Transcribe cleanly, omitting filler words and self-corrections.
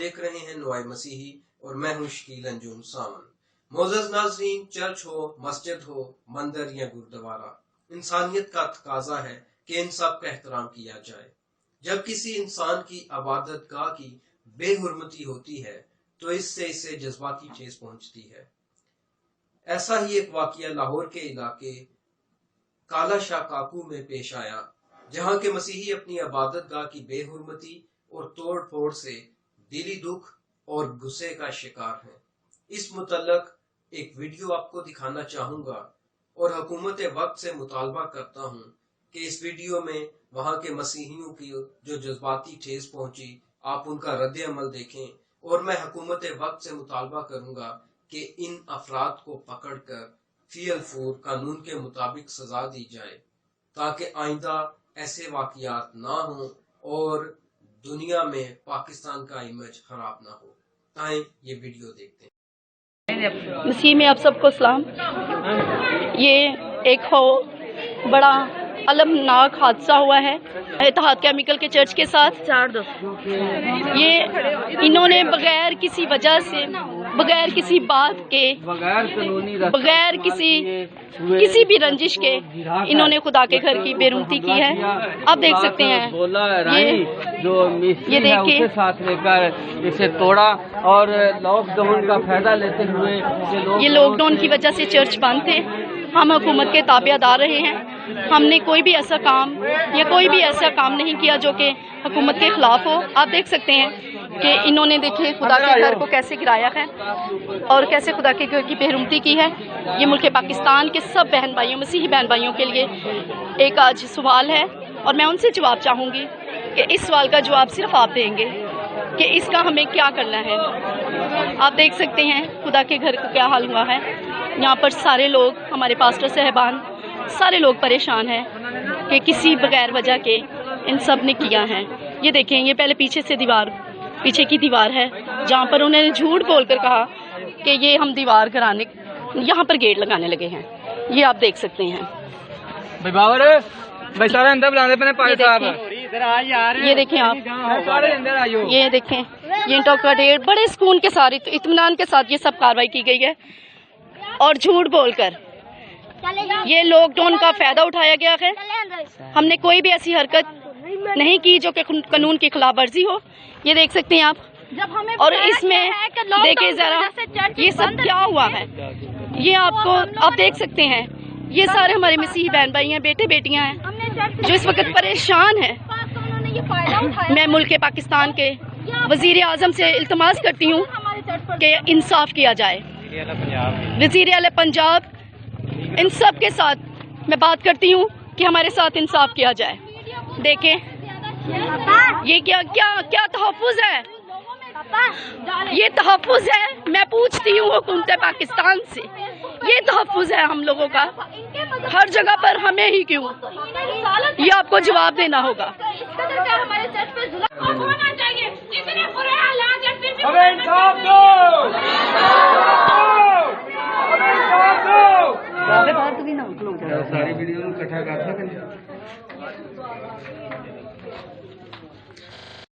देख रहे हैं नुआई मसीही और मैं हूं शकील अंजुम सावन। मोअज़्ज़ज़ नाज़रीन, चर्च हो, मस्जिद हो, मंदिर या गुरुद्वारा, इंसानियत का तकाजा है कि इन सब का एहतराम किया जाए। जब किसी इंसान की इबादत गाह की बेहुरमती होती है तो इससे इसे जज्बाती ठेस पहुंचती है। ऐसा ही एक वाकया लाहौर के इलाके काला शाह काकू में पेश आया, जहां के मसीही अपनी इबादत गाह की बेहुरमती और तोड़ फोड़ से दिली दुख और गुस्से का शिकार हैं। इस मुतल्लक एक वीडियो आपको दिखाना चाहूंगा और हुकूमत वक्त से मुतालबा करता हूं कि इस वीडियो में वहां के मसीहियों की जो जज्बाती ठेस पहुंची, आप उनका रद्द अमल देखें। और मैं हुकूमत वक्त से मुतालबा करूंगा कि इन अफराद को पकड़कर फियल फूर कानून के मुताबिक सजा दी जाए, ताकि आइंदा ऐसे वाकयात ना हों और दुनिया में पाकिस्तान का इमेज खराब ना हो। आए ये वीडियो देखते हैं। मसीह में आप सबको सलाम। ये एक बड़ा अलमनाक हादसा हुआ है इत्तेहाद केमिकल के चर्च के साथ। ये इन्होंने बगैर किसी वजह से, बगैर किसी बात के, बगैर किसी भी रंजिश के इन्होंने खुदा के घर की बेरुमती की है। आप देख सकते हैं, ये देखिए, साथ लेकर इसे तोड़ा और लॉकडाउन का फायदा लेते हुए ये लॉकडाउन की वजह से चर्च बंद थे। हम हुकूमत के ताबेदार रहे हैं। हमने कोई भी ऐसा काम या कोई भी ऐसा काम नहीं किया जो कि हुकूमत के खिलाफ हो। आप देख सकते हैं कि इन्होंने देखे खुदा के घर को कैसे गिराया है और कैसे खुदा के घर की बेरुमती की है। ये मुल्क पाकिस्तान के सब बहन भाइयों, मसीही बहन भाइयों के लिए एक आज सवाल है और मैं उनसे जवाब चाहूँगी कि इस सवाल का जवाब सिर्फ आप देंगे कि इसका हमें क्या करना है। आप देख सकते हैं खुदा के घर का क्या हाल हुआ है। यहाँ पर सारे लोग, हमारे पास्टर साहबान, सारे लोग परेशान हैं कि किसी बगैर वजह के इन सब ने किया है। ये देखें, ये पहले पीछे की दीवार है जहाँ पर उन्होंने झूठ बोलकर कहा कि ये हम दीवार कराने, यहाँ पर गेट लगाने लगे हैं। ये आप देख सकते हैं। ये देखें आप, ये देखें, ये इंटो का डेढ़ बड़े सुकून के साथ, इत्मीनान के साथ ये सब कार्रवाई की गई है और झूठ बोलकर ये लॉकडाउन का फायदा उठाया गया है। हमने कोई भी ऐसी हरकत नहीं की जो कि कानून की खिलाफ वर्जी हो। ये देख सकते हैं आप। और इसमें देखिए जरा ये सब क्या हुआ है। ये आप देख सकते हैं, ये सारे हमारे मसीही बहन भाई हैं, बेटे बेटियां हैं जो इस वक्त परेशान हैं। मैं मुल्क पाकिस्तान के वजीर आजम से इल्तमास करती हूँ कि इंसाफ किया जाए। वजीर आला पंजाब, इन सब के साथ मैं बात करती हूँ कि हमारे साथ इंसाफ किया जाए। देखें ये क्या तहफ़्फ़ुज़ है, ये तहफ़्फ़ुज़ है। मैं पूछती हूँ हुकूमत पाकिस्तान से, ये तहफ़्फ़ुज़ है हम लोगों का हर जगह पर, हमें ही क्यों? ये आपको जवाब देना होगा। सारी वीडियो इकट्ठा कर सकते